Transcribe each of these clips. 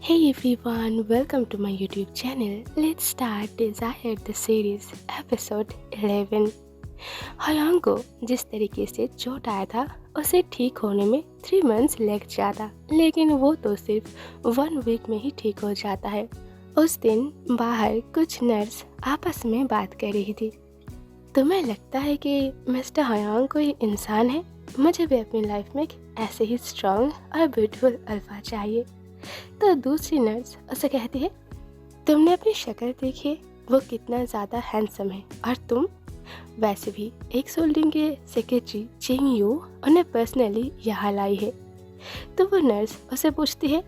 Hey everyone, welcome to my YouTube channel. Let's start Desire the series episode 11. हयांग को जिस तरीके से चोट आया था उसे ठीक होने में 3 मंथ्स लग जाता, लेकिन वो तो सिर्फ 1 वीक में ही ठीक हो जाता है। उस दिन बाहर कुछ नर्स आपस में बात कर रही थी। तुम्हें लगता है कि मिस्टर हयांग कोई इंसान है? मुझे भी अपनी लाइफ में एक ऐसे ही स्ट्रॉन्ग और ब्यूटीफुल अल्फा चाहिए। तो दूसरी नर्स उसे कहती है, तुमने अपनी शक्ल देखी है, वो कितना ज़्यादा हैंडसम है, और तुम वैसे भी एक सोल्डिंग के सेक्रेटरी चेंग यू उन्हें पर्सनली यहाँ लाई है। तो वो नर्स उसे पूछती है,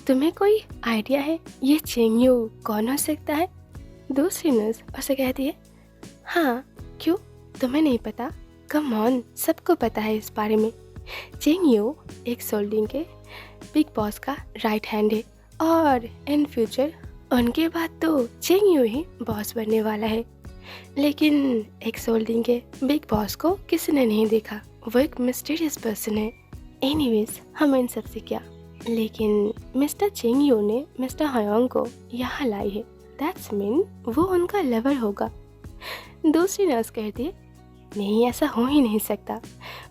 तुम्हें कोई आइडिया है ये चेंग यू कौन हो सकता है? दूसरी नर्स उसे कहती है, हाँ, क्यों तुम्हें नहीं पता? कम ऑन, सबको पता है इस बारे में। चेंग यू एक सोल्डिंग के बिग बॉस का राइट हैंड है और इन फ्यूचर उनके बाद तो चेंग यू ही बॉस बनने वाला है। लेकिन एक सोल्डिंग के बिग बॉस को किसी ने नहीं देखा, वो एक मिस्टीरियस पर्सन है। एनीवेज, हम इन सब से क्या, लेकिन मिस्टर चेंग यू ने मिस्टर हयांग को यहाँ लाई है, दैट्स मीन वो उनका लवर होगा। दूसरी नर्स कहती है, नहीं, ऐसा हो ही नहीं सकता।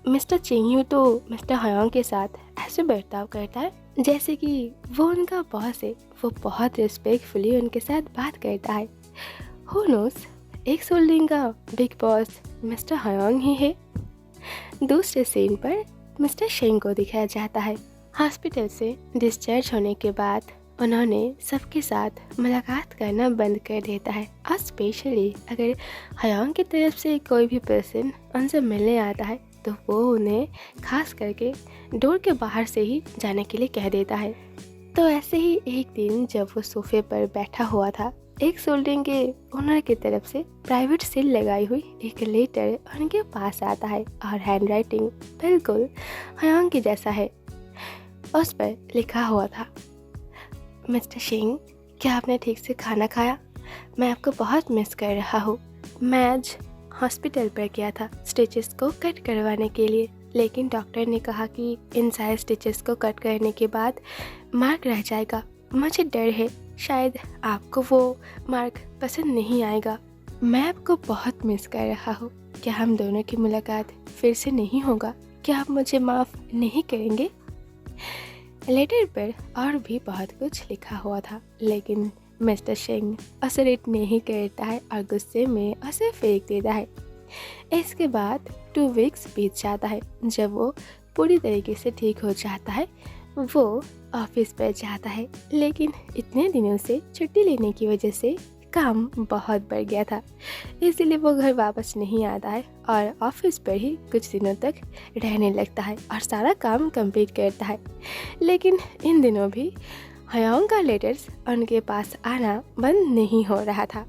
मिस्टर चेंग यू तो मिस्टर हयांग के साथ ऐसे बर्ताव करता है जैसे कि वो उनका बॉस है। वो बहुत रिस्पेक्टफुली उनके साथ बात करता है। हु नोस, एक सोल्डिंग का बिग बॉस मिस्टर हयांग ही है। दूसरे सीन पर मिस्टर शेंग को दिखाया जाता है। हॉस्पिटल से डिस्चार्ज होने के बाद उन्होंने सबके साथ मुलाकात करना बंद कर देता है, और स्पेशली अगर हयांग की तरफ से कोई भी पर्सन उनसे मिलने आता है तो वो उन्हें खास करके डोर के बाहर से ही जाने के लिए कह देता है। तो ऐसे ही एक दिन जब वो सोफे पर बैठा हुआ था, एक सोल्डिंग के ओनर की तरफ से प्राइवेट सील लगाई हुई एक लेटर उनके पास आता है, और हैंडराइटिंग बिल्कुल हयांग की जैसा है। उस पर लिखा हुआ था, मिस्टर सिंह, क्या आपने ठीक से खाना खाया? मैं आपको बहुत मिस कर रहा हूँ। मैं आज हॉस्पिटल पर गया था स्टिचेस को कट करवाने के लिए, लेकिन डॉक्टर ने कहा कि इन सारे स्टिचेस को कट करने के बाद मार्क रह जाएगा। मुझे डर है शायद आपको वो मार्क पसंद नहीं आएगा। मैं आपको बहुत मिस कर रहा हूँ। क्या हम दोनों की मुलाकात फिर से नहीं होगा? क्या आप मुझे माफ़ नहीं करेंगे? लेटर पर और भी बहुत कुछ लिखा हुआ था, लेकिन मिस्टर सिंह उसे रीड नहीं करता है और गुस्से में उसे फेंक देता है। इसके बाद 2 वीक्स बीत जाता है। जब वो पूरी तरीके से ठीक हो जाता है, वो ऑफिस पर जाता है, लेकिन इतने दिनों से छुट्टी लेने की वजह से काम बहुत बढ़ गया था, इसीलिए वो घर वापस नहीं आता है और ऑफिस पर ही कुछ दिनों तक रहने लगता है और सारा काम कंप्लीट करता है। लेकिन इन दिनों भी हयांग का लेटर्स उनके पास आना बंद नहीं हो रहा था।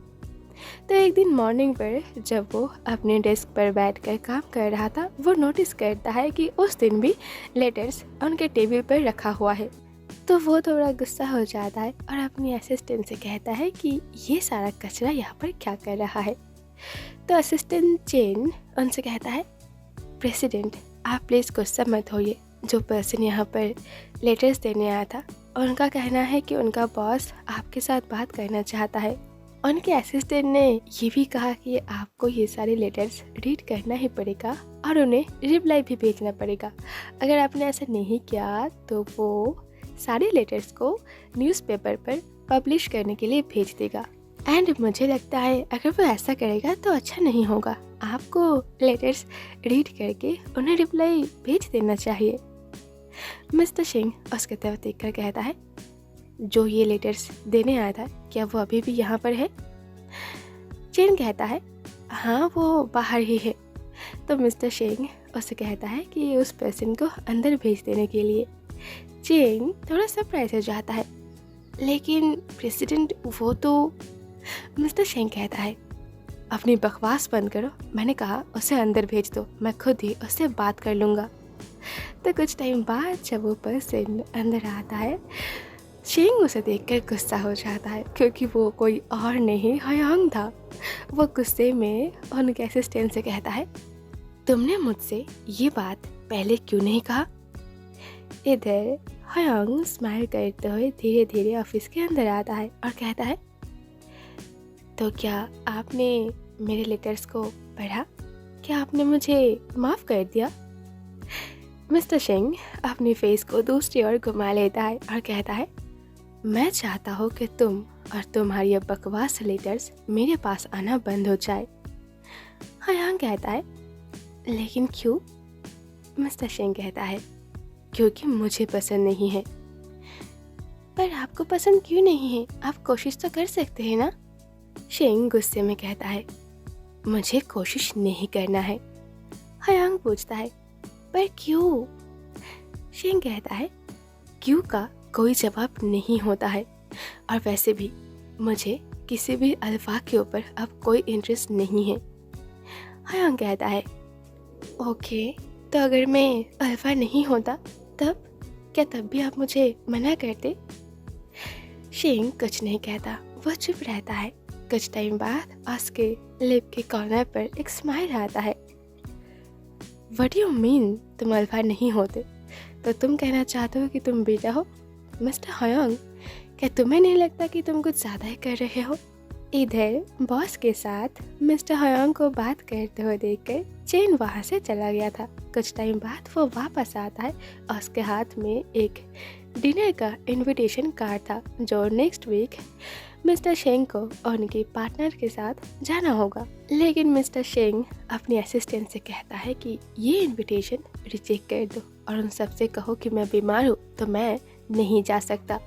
तो एक दिन मॉर्निंग पर जब वो अपने डेस्क पर बैठकर काम कर रहा था, वो नोटिस करता है कि उस दिन भी लेटर्स उनके टेबल पर रखा हुआ है। तो वो थोड़ा गुस्सा हो जाता है और अपनी असिस्टेंट से कहता है कि ये सारा कचरा यहाँ पर क्या कर रहा है। तो असिस्टेंट चेन उनसे कहता है, प्रेसिडेंट, आप प्लीज़ गुस्सा मत होइए। जो पर्सन यहाँ पर लेटर्स देने आया था, उनका कहना है कि उनका बॉस आपके साथ बात करना चाहता है। उनके असिस्टेंट ने ये भी कहा कि आपको ये सारे लेटर्स रीड करना ही पड़ेगा और उन्हें रिप्लाई भी भेजना पड़ेगा। अगर आपने ऐसा नहीं किया तो वो सारे लेटर्स को न्यूज़पेपर पर पब्लिश करने के लिए भेज देगा। एंड मुझे लगता है अगर वो ऐसा करेगा तो अच्छा नहीं होगा। आपको लेटर्स रीड करके उन्हें रिप्लाई भेज देना चाहिए। मिस्टर सिंह उसके तरफ देखकर कहता है, जो ये लेटर्स देने आया था, क्या वो अभी भी यहाँ पर है? चेन कहता है, हाँ, वो बाहर ही है। तो मिस्टर सिंह उसे कहता है कि उस पर्सन को अंदर भेज देने के लिए। चेन थोड़ा सरप्राइज हो जाता है, लेकिन प्रेसिडेंट वो तो। मिस्टर सिंह कहता है, अपनी बकवास बंद करो, मैंने कहा उसे अंदर भेज दो, मैं खुद ही उससे बात कर लूँगा। तो कुछ टाइम बाद जब वो पर्सन अंदर आता है, शेंग उसे देखकर गुस्सा हो जाता है, क्योंकि वो कोई और नहीं हयांग था। वो गुस्से में उनके असिस्टेंट से कहता है, तुमने मुझसे ये बात पहले क्यों नहीं कहा? इधर हयांग स्माइल करते हुए धीरे धीरे ऑफिस के अंदर आता है और कहता है, तो क्या आपने मेरे लेटर्स को पढ़ा? क्या आपने मुझे माफ़ कर दिया? मिस्टर सिंह अपनी फेस को दूसरी ओर घुमा लेता है और कहता है, मैं चाहता हूँ कि तुम और तुम्हारी ये बकवास लेटर्स मेरे पास आना बंद हो जाए। हयांग कहता है, लेकिन क्यों? मिस्टर सिंह कहता है, क्योंकि मुझे पसंद नहीं है। पर आपको पसंद क्यों नहीं है? आप कोशिश तो कर सकते हैं ना? सिंह गुस्से में कहता है, मुझे कोशिश नहीं करना है। हयांग पूछता है, पर क्यों? सिंह कहता है, क्यों का कोई जवाब नहीं होता है, और वैसे भी मुझे किसी भी अल्फा के ऊपर अब कोई इंटरेस्ट नहीं है। हयांग कहता है, ओके, तो अगर मैं अल्फा नहीं होता तब क्या तब भी आप मुझे मना करते? सिंह कुछ नहीं कहता, वो चुप रहता है। कुछ टाइम बाद उसके लिप के कॉर्नर पर एक स्माइल आता है। व्हाट यू मीन तुम अल्फा नहीं होते? तो तुम कहना चाहते हो कि तुम बीटा हो? मिस्टर हयांग, क्या तुम्हें नहीं लगता कि तुम कुछ ज़्यादा ही कर रहे हो? इधर बॉस के साथ मिस्टर हयांग को बात करते हुए देखकर चेन वहाँ से चला गया था। कुछ टाइम बाद वो वापस आता है और उसके हाथ में एक डिनर का इनविटेशन कार्ड था जो नेक्स्ट वीक मिस्टर शेंग को और उनके पार्टनर के साथ जाना होगा। लेकिन मिस्टर शेंग अपनी असिस्टेंट से कहता है कि ये इनविटेशन रिजेक्ट कर दो और उन सबसे कहो कि मैं बीमार हूँ तो मैं नहीं जा सकता।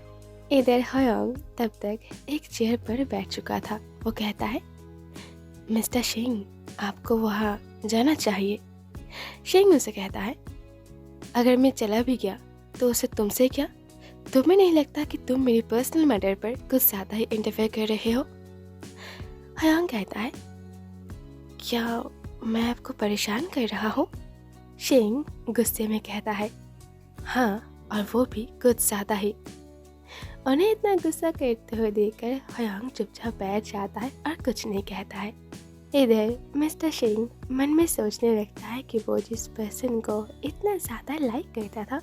इधर हयांग तब तक एक चेयर पर बैठ चुका था। वो कहता है, मिस्टर शेंग, आपको वहाँ जाना चाहिए। शेंग उसे कहता है, अगर मैं चला भी गया तो उसे तुमसे क्या? तुम्हें नहीं लगता कि तुम मेरी पर्सनल मैटर पर कुछ ज़्यादा ही इंटरफेयर कर रहे हो? हयांग कहता है, क्या मैं आपको परेशान कर रहा हूँ? शेंग गुस्से में कहता है, हाँ, और वो भी कुछ ज़्यादा ही। उन्हें इतना गुस्सा करते हुए देखकर हयांग चुपचाप बैठ जाता है और कुछ नहीं कहता है। इधर मिस्टर सिंह मन में सोचने लगता है कि वो जिस पर्सन को इतना ज़्यादा लाइक करता था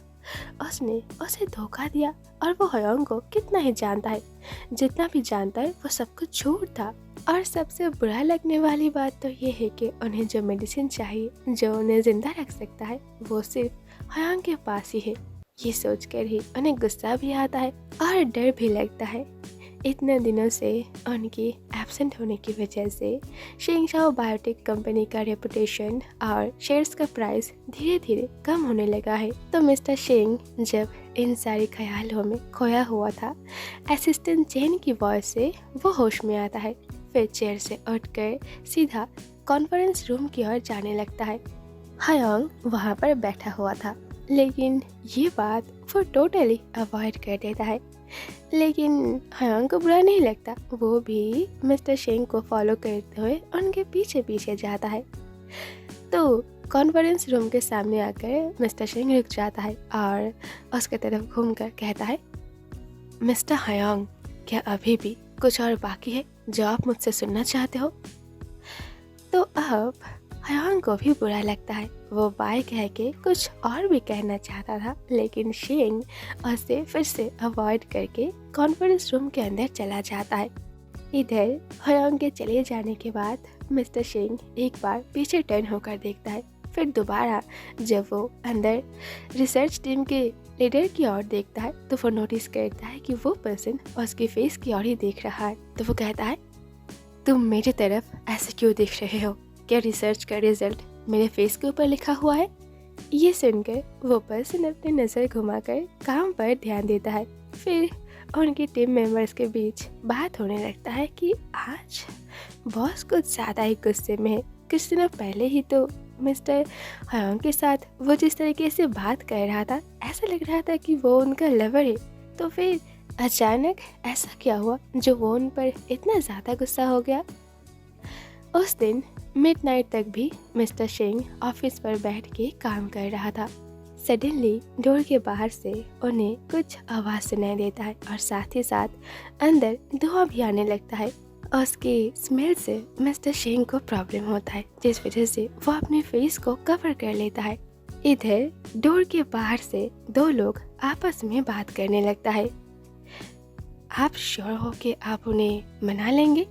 उसने उसे धोखा दिया, और वो हयांग को कितना ही जानता है। जितना भी जानता है वो सब कुछ झूठ था। और सबसे बुरा लगने वाली बात तो ये है कि उन्हें जो मेडिसिन चाहिए जो उन्हें जिंदा रख सकता है वो सिर्फ हयांग के पास ही है। ये सोचकर ही उन्हें गुस्सा भी आता है और डर भी लगता है। इतने दिनों से उनकी एब्सेंट होने की वजह से शेंगशाओ बायोटेक कंपनी का रेपुटेशन और शेयर्स का प्राइस धीरे धीरे कम होने लगा है। तो मिस्टर शेंग जब इन सारे ख्यालों में खोया हुआ था, असिस्टेंट चेन की वॉइस से वो होश में आता है। फिर चेयर से उठकर सीधा कॉन्फ्रेंस रूम की ओर जाने लगता है। हयांग वहाँ पर बैठा हुआ था, लेकिन ये बात वो टोटली अवॉइड कर देता है। लेकिन हयांग को बुरा नहीं लगता, वो भी मिस्टर शेंग को फॉलो करते हुए उनके पीछे पीछे जाता है। तो कॉन्फ्रेंस रूम के सामने आकर मिस्टर शेंग रुक जाता है और उसके तरफ घूमकर कहता है, मिस्टर हयांग, क्या अभी भी कुछ और बाकी है जो आप मुझसे सुनना चाहते हो? तो अब हयांग को भी बुरा लगता है। वो बाय कह के कुछ और भी कहना चाहता था, लेकिन शेंग उसे फिर से अवॉइड करके कॉन्फ्रेंस रूम के अंदर चला जाता है। इधर हयांग के चले जाने के बाद मिस्टर शेंग एक बार पीछे टर्न होकर देखता है। फिर दोबारा जब वो अंदर रिसर्च टीम के लीडर की ओर देखता है तो वो नोटिस करता है कि वो पर्सन उसकी फेस की ओर ही देख रहा है। तो वो कहता है, तुम मेरी तरफ ऐसे क्यों देख रहे हो? क्या रिसर्च का रिजल्ट मेरे फेस के ऊपर लिखा हुआ है? ये सुनकर वो पर्सन अपनी नज़र घुमाकर काम पर ध्यान देता है। फिर उनकी टीम मेंबर्स के बीच बात होने लगता है कि आज बॉस कुछ ज़्यादा ही गुस्से में है। कुछ दिनों पहले ही तो मिस्टर हयांग के साथ वो जिस तरीके से बात कर रहा था, ऐसा लग रहा था कि वो उनका लवर है। तो फिर अचानक ऐसा क्या हुआ जो वो उन पर इतना ज़्यादा गुस्सा हो गया? उस दिन मिडनाइट तक भी मिस्टर सिंह ऑफिस पर बैठ के काम कर रहा था। सडनली डोर के बाहर से उन्हें कुछ आवाज़ सुनाई देता है और साथ ही साथ अंदर धुआं भी आने लगता है। उसके स्मेल से मिस्टर सिंह को प्रॉब्लम होता है, जिस वजह से वो अपने फेस को कवर कर लेता है। इधर डोर के बाहर से दो लोग आपस में बात करने लगता है। आप श्योर हो कि आप उन्हें मना लेंगे?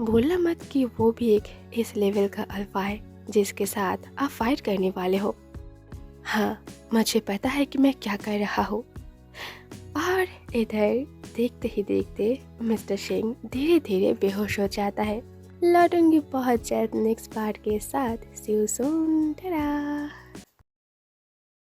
भूलना मत कि वो भी एक इस लेवल का अल्फा है जिसके साथ आप फाइट करने वाले हो। हाँ, मुझे पता है कि मैं क्या कर रहा हूँ। और इधर देखते ही देखते मिस्टर सिंह धीरे धीरे बेहोश हो जाता है। लौटूंगी बहुत जल्द नेक्स्ट पार्ट के साथ। सी यू सून। टाटा।